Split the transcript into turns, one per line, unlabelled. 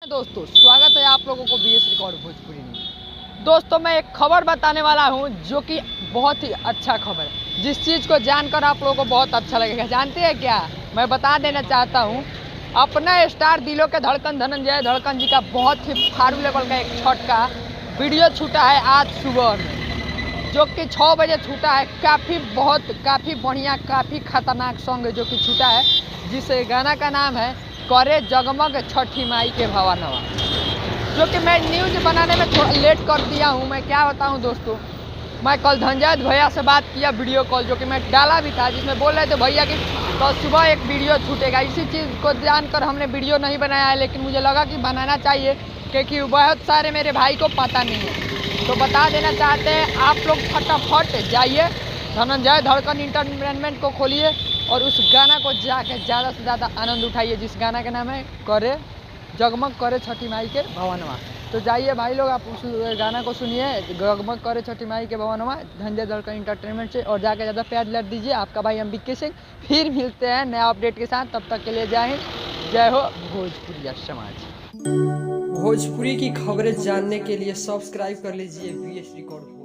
दोस्तों स्वागत है आप लोगों को बीएस रिकॉर्ड भोजपुरी में। दोस्तों मैं एक खबर बताने वाला हूं जो कि बहुत ही अच्छा खबर है, जिस चीज़ को जानकर आप लोगों को बहुत अच्छा लगेगा। जानते हैं क्या, मैं बता देना चाहता हूं, अपना स्टार दिलों के धड़कन धनंजय धड़कन जी का बहुत ही फारू लेवल का एक छठ का वीडियो छूटा है आज सुबह में, जो कि 6 बजे छूटा है। काफ़ी बढ़िया काफ़ी खतरनाक सॉन्ग जो कि छूटा है, जिस गाना का नाम है करे जगमग छठी माई के भवनवा, जो कि मैं न्यूज़ बनाने में थोड़ा लेट कर दिया हूं। मैं क्या बताऊं दोस्तों, मैं कल धनंजय भैया से बात किया वीडियो कॉल, जो कि मैं डाला भी था, जिसमें बोल रहे थे भैया कि कल सुबह एक वीडियो छूटेगा। इसी चीज़ को जानकर हमने वीडियो नहीं बनाया है, लेकिन मुझे लगा कि बनाना चाहिए क्योंकि बहुत सारे मेरे भाई को पता नहीं है। तो बता देना चाहते हैं आप लोग, फटाफट जाइए धनंजय धड़कन इंटरटेनमेंट को खोलिए और उस गाना को जाके ज़्यादा से ज़्यादा आनंद उठाइए, जिस गाना का नाम है करे जगमग करे छठी माई के भवनवा। तो जाइए भाई लोग, आप उस गाना को सुनिए, जगमग करे छठी माई के भवनवा धनंजय धड़कन इंटरटेनमेंट से, और जाके ज़्यादा प्यार लड़ दीजिए। आपका भाई एमबीके सिंह, फिर मिलते हैं नया अपडेट के साथ। तब तक के लिए जय हिंद, जय हो भोजपुरिया समाज। भोजपुरी की खबरें जानने के लिए सब्सक्राइब कर लीजिए बीएस रिकॉर्ड।